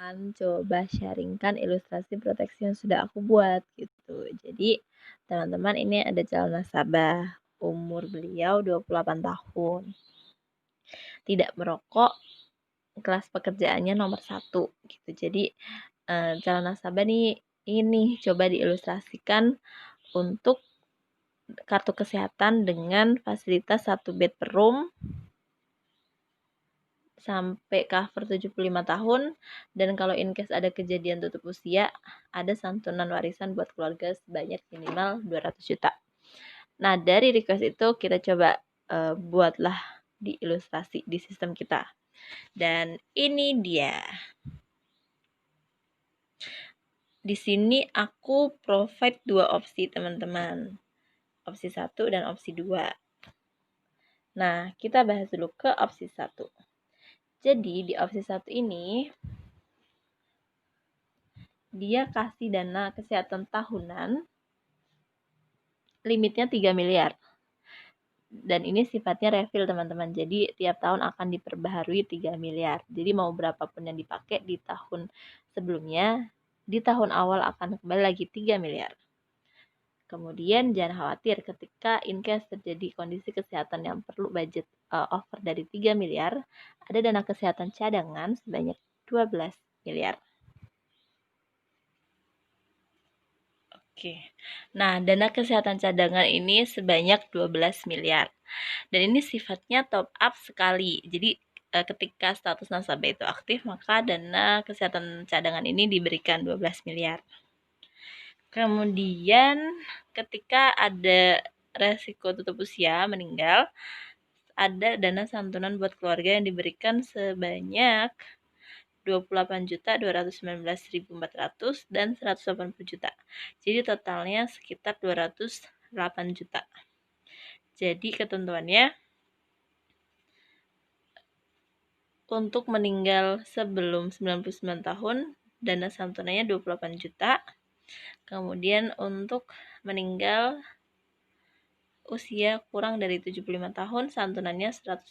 akan coba sharingkan ilustrasi proteksi yang sudah aku buat gitu. Jadi teman-teman, ini ada calon nasabah, umur beliau 28 tahun, tidak merokok, kelas pekerjaannya nomor 1 gitu. Jadi calon nasabah nih ini coba diilustrasikan untuk kartu kesehatan dengan fasilitas 1 bed per room sampai cover 75 tahun, dan kalau in case ada kejadian tutup usia, ada santunan warisan buat keluarga sebanyak minimal 200 juta. Nah, dari request itu kita coba buatlah di ilustrasi di sistem kita. Dan ini dia. Di sini aku provide 2 opsi, teman-teman. Opsi 1 dan opsi 2. Nah, kita bahas dulu ke opsi 1. Jadi, di opsi 1 ini dia kasih dana kesehatan tahunan limitnya 3 miliar. Dan ini sifatnya refill, teman-teman. Jadi tiap tahun akan diperbaharui 3 miliar. Jadi mau berapapun yang dipakai di tahun sebelumnya, di tahun awal akan kembali lagi 3 miliar. Kemudian jangan khawatir ketika in case terjadi kondisi kesehatan yang perlu budget over dari 3 miliar, ada dana kesehatan cadangan sebanyak 12 miliar. Oke. Nah, dana kesehatan cadangan ini sebanyak 12 miliar. Dan ini sifatnya top up sekali. Jadi ketika status nasabah itu aktif, maka dana kesehatan cadangan ini diberikan 12 miliar. Kemudian ketika ada resiko tutup usia, meninggal, ada dana santunan buat keluarga yang diberikan sebanyak 28.219.400 dan 180 juta. Jadi totalnya sekitar 208 juta. Jadi ketentuannya untuk meninggal sebelum 99 tahun, dana santunannya 28 juta. Kemudian untuk meninggal usia kurang dari 75 tahun, santunannya 180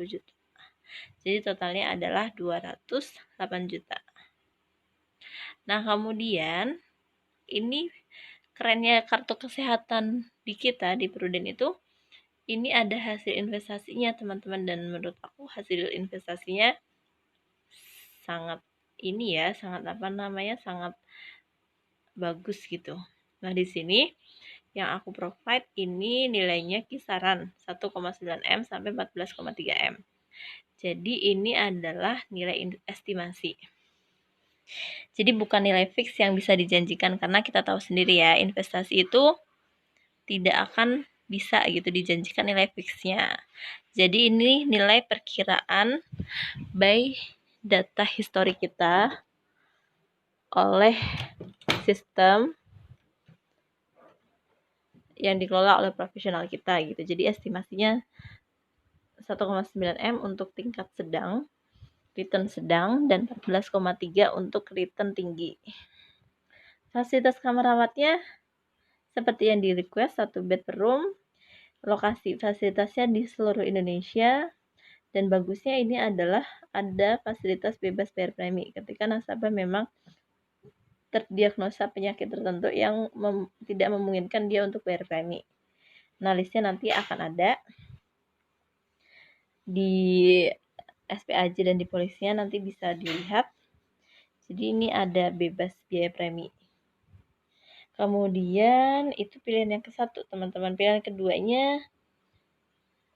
juta. Jadi totalnya adalah 208 juta. Nah, kemudian ini kerennya kartu kesehatan di kita, di Prudent itu, ini ada hasil investasinya, teman-teman. Dan menurut aku hasil investasinya sangat sangat bagus gitu. Nah, di sini yang aku provide ini nilainya kisaran 1,9 M sampai 14,3 M. Jadi ini adalah nilai estimasi. Jadi bukan nilai fix yang bisa dijanjikan, karena kita tahu sendiri ya, investasi itu tidak akan bisa gitu dijanjikan nilai fixnya. Jadi ini nilai perkiraan by data history kita oleh sistem yang dikelola oleh profesional kita gitu. Jadi estimasinya 1,9 M untuk tingkat sedang, return sedang, dan 14,3 untuk return tinggi. Fasilitas kamar rawatnya seperti yang di request, 1 bed per room. Lokasi fasilitasnya di seluruh Indonesia. Dan bagusnya ini adalah ada fasilitas bebas bayar premi ketika nasabah memang terdiagnosa penyakit tertentu yang tidak memungkinkan dia untuk bayar premi. Nah, listnya nanti akan ada di SPAJ dan di polisinya, nanti bisa dilihat. Jadi ini ada bebas biaya premi. Kemudian itu pilihan yang ke-1, teman-teman. Pilihan keduanya,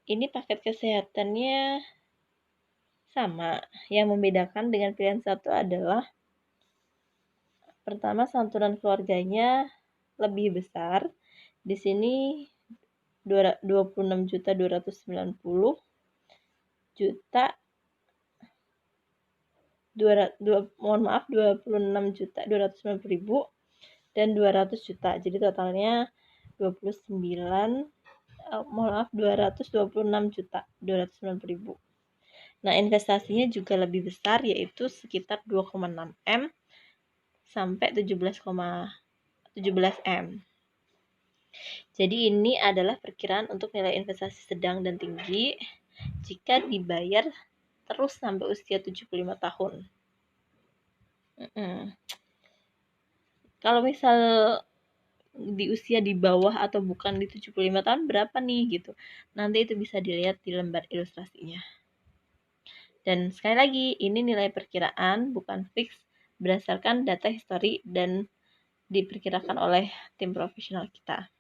ini paket kesehatannya sama. Yang membedakan dengan pilihan 1 adalah pertama, santunan keluarganya lebih besar. Di sini 26.290 juta 26.290.000 dan 200 juta. Jadi totalnya 226.290.000. Nah, investasinya juga lebih besar, yaitu sekitar 2,6 M sampai 17 M. Jadi ini adalah perkiraan untuk nilai investasi sedang dan tinggi jika dibayar terus sampai usia 75 tahun. Kalau misal di usia di bawah atau bukan di 75 tahun berapa nih gitu. Nanti itu bisa dilihat di lembar ilustrasinya. Dan sekali lagi, ini nilai perkiraan bukan fix berdasarkan data histori dan diperkirakan oleh tim profesional kita.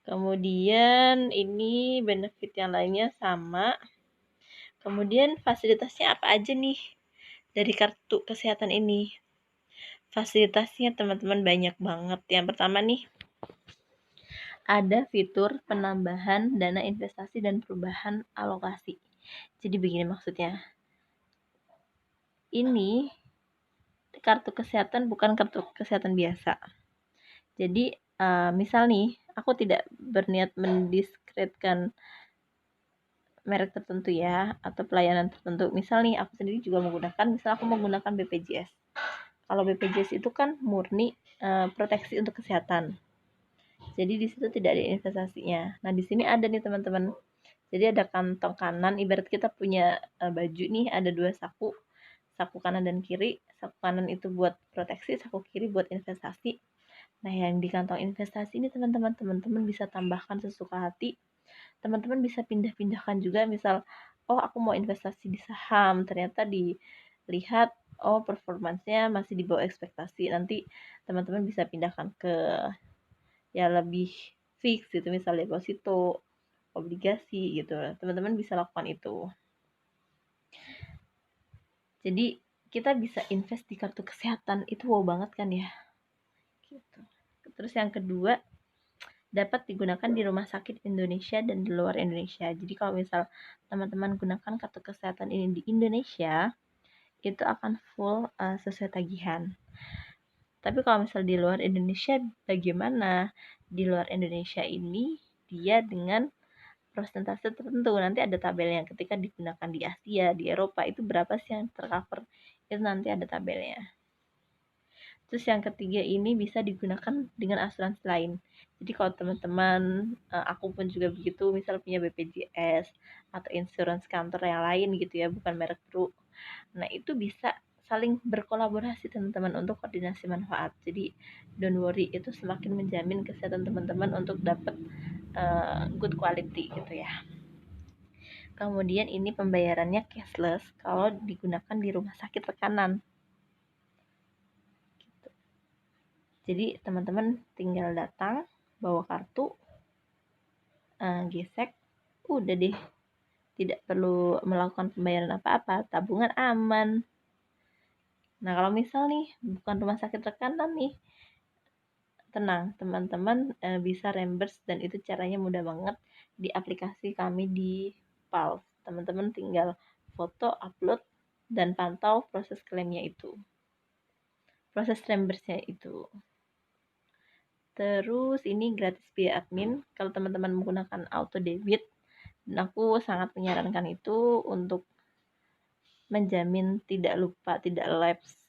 Kemudian ini benefit yang lainnya sama. Kemudian fasilitasnya apa aja nih dari kartu kesehatan ini? Fasilitasnya teman-teman banyak banget. Yang pertama nih, ada fitur penambahan dana investasi dan perubahan alokasi. Jadi begini maksudnya. Ini kartu kesehatan bukan kartu kesehatan biasa. Jadi misal nih, aku tidak berniat mendiskreditkan merek tertentu ya atau pelayanan tertentu. Misal nih aku sendiri juga menggunakan, misal aku menggunakan BPJS. Kalau BPJS itu kan murni proteksi untuk kesehatan. Jadi di situ tidak ada investasinya. Nah, di sini ada nih teman-teman. Jadi ada kantong kanan, ibarat kita punya baju nih, ada dua saku. Saku kanan dan kiri. Saku kanan itu buat proteksi, saku kiri buat investasi. Nah, yang di kantong investasi ini teman-teman bisa tambahkan sesuka hati. Teman-teman bisa pindah-pindahkan juga, misal oh aku mau investasi di saham, ternyata dilihat oh performancenya masih di bawah ekspektasi, nanti teman-teman bisa pindahkan ke ya lebih fix gitu, misal deposito, obligasi gitu. Teman-teman bisa lakukan itu. Jadi kita bisa invest di kartu kesehatan, itu wow banget kan ya gitu. Terus yang kedua, dapat digunakan di rumah sakit Indonesia dan di luar Indonesia. Jadi kalau misal teman-teman gunakan kartu kesehatan ini di Indonesia, itu akan full sesuai tagihan. Tapi kalau misal di luar Indonesia bagaimana? Di luar Indonesia ini dia dengan persentase tertentu. Nanti ada tabelnya, ketika digunakan di Asia, di Eropa itu berapa sih yang tercover? Itu nanti ada tabelnya. Terus yang ketiga ini bisa digunakan dengan asuransi lain. Jadi kalau teman-teman, aku pun juga begitu, misal punya BPJS atau insurance kantor yang lain gitu ya, bukan merek Pru. Nah, itu bisa saling berkolaborasi teman-teman untuk koordinasi manfaat. Jadi don't worry, itu semakin menjamin kesehatan teman-teman untuk dapat good quality gitu ya. Kemudian ini pembayarannya cashless kalau digunakan di rumah sakit rekanan. Jadi teman-teman tinggal datang, bawa kartu, gesek, udah deh, tidak perlu melakukan pembayaran apa-apa, tabungan aman. Nah, kalau misal nih bukan rumah sakit rekanan nih, tenang, teman-teman bisa reimburse, dan itu caranya mudah banget di aplikasi kami di Pulse. Teman-teman tinggal foto, upload, dan pantau proses klaimnya itu. Proses reimburse-nya itu. Terus ini gratis biaya admin kalau teman-teman menggunakan auto debit, dan aku sangat menyarankan itu untuk menjamin tidak lupa, tidak lapse,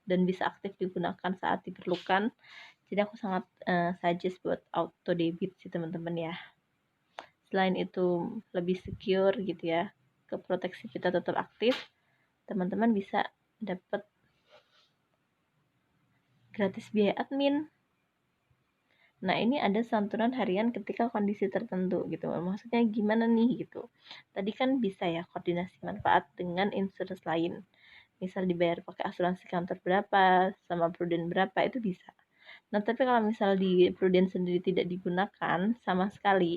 dan bisa aktif digunakan saat diperlukan. Jadi aku sangat suggest buat auto debit sih teman-teman ya. Selain itu lebih secure gitu ya, ke proteksi kita tetap aktif, teman-teman bisa dapat gratis biaya admin. Nah, ini ada santunan harian ketika kondisi tertentu gitu. Maksudnya gimana nih gitu. Tadi kan bisa ya koordinasi manfaat dengan insurance lain. Misal dibayar pakai asuransi kantor berapa, sama Prudent berapa, itu bisa. Nah, tapi kalau misal di Prudent sendiri tidak digunakan sama sekali,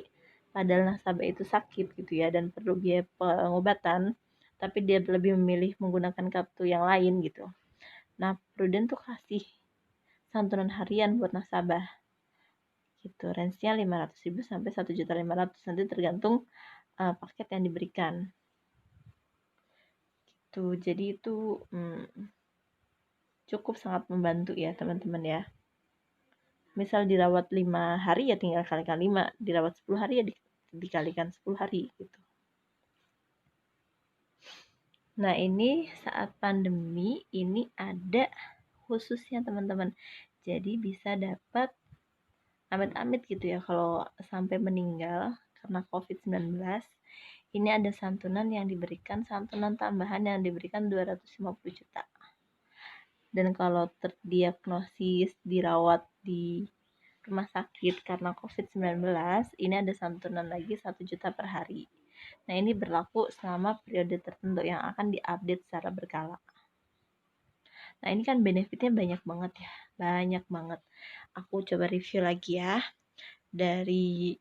padahal nasabah itu sakit gitu ya dan perlu biaya pengobatan, tapi dia lebih memilih menggunakan kartu yang lain gitu. Nah, Prudent tuh kasih santunan harian buat nasabah gitu, range-nya 500.000 sampai 1.500.000, nanti tergantung paket yang diberikan gitu. Jadi itu cukup sangat membantu ya teman-teman ya. Misal dirawat 5 hari ya tinggal kalikan 5, dirawat 10 hari ya dikalikan 10 hari gitu. Nah, ini saat pandemi ini ada khususnya teman-teman, jadi bisa dapat amit-amit gitu ya kalau sampai meninggal karena COVID-19, ini ada santunan yang diberikan, santunan tambahan yang diberikan 250 juta. Dan kalau terdiagnosis dirawat di rumah sakit karena COVID-19, ini ada santunan lagi 1 juta per hari. Nah, ini berlaku selama periode tertentu yang akan diupdate secara berkala. Nah, ini kan benefitnya banyak banget ya, banyak banget. Aku coba review lagi ya, dari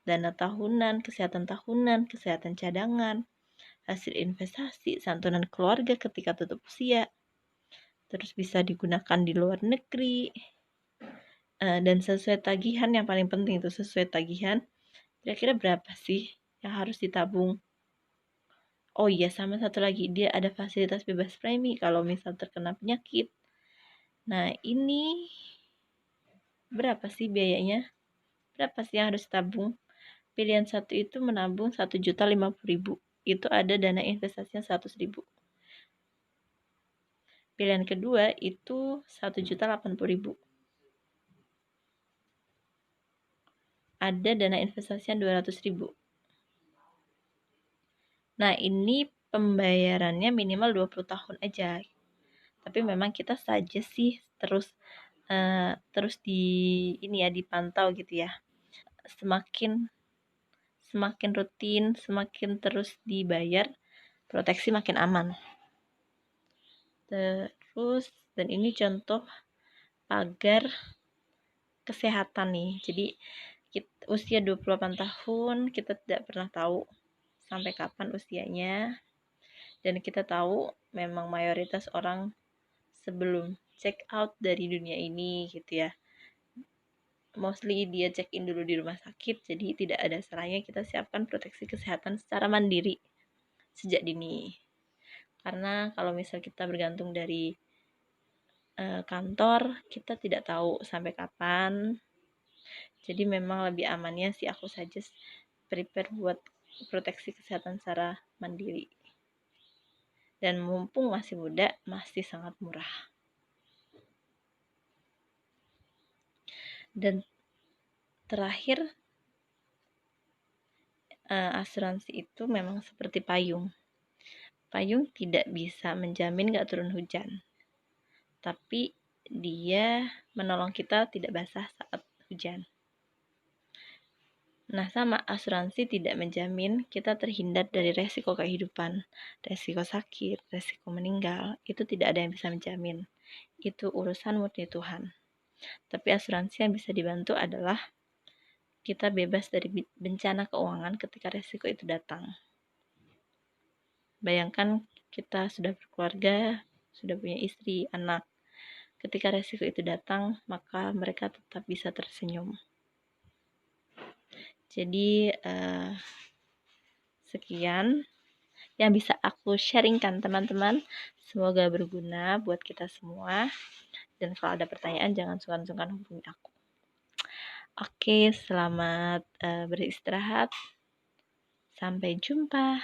dana tahunan, kesehatan cadangan, hasil investasi, santunan keluarga ketika tutup usia, terus bisa digunakan di luar negeri, dan sesuai tagihan. Yang paling penting itu sesuai tagihan, kira-kira berapa sih yang harus ditabung. Oh iya, sama satu lagi, dia ada fasilitas bebas premi kalau misal terkena penyakit. Nah, ini berapa sih biayanya? Berapa sih yang harus tabung? Pilihan satu itu menabung 1.050.000. Itu ada dana investasinya 100.000. Pilihan kedua itu 1.080.000. Ada dana investasinya 200.000. Nah, ini pembayarannya minimal 20 tahun aja. Tapi memang kita saja sih terus dipantau gitu ya. Semakin rutin, semakin terus dibayar, proteksi makin aman. Terus, dan ini contoh pagar kesehatan nih. Jadi usia 28 tahun, kita tidak pernah tahu sampai kapan usianya. Dan kita tahu memang mayoritas orang sebelum check out dari dunia ini gitu ya, mostly dia check in dulu di rumah sakit. Jadi tidak ada salahnya kita siapkan proteksi kesehatan secara mandiri sejak dini. Karena kalau misal kita bergantung dari kantor, kita tidak tahu sampai kapan. Jadi memang lebih amannya sih aku suggest prepare buat proteksi kesehatan secara mandiri. Dan mumpung masih muda, masih sangat murah. Dan terakhir, asuransi itu memang seperti payung. Payung tidak bisa menjamin gak turun hujan, tapi dia menolong kita tidak basah saat hujan. Nah, sama, asuransi tidak menjamin kita terhindar dari resiko kehidupan, resiko sakit, resiko meninggal. Itu tidak ada yang bisa menjamin. Itu urusan murni Tuhan. Tapi asuransi yang bisa dibantu adalah kita bebas dari bencana keuangan ketika resiko itu datang. Bayangkan kita sudah berkeluarga, sudah punya istri, anak. Ketika resiko itu datang, maka mereka tetap bisa tersenyum. Jadi, sekian yang bisa aku sharingkan teman-teman. Semoga berguna buat kita semua. Dan kalau ada pertanyaan, jangan sungkan-sungkan hubungi aku. Oke, selamat beristirahat. Sampai jumpa.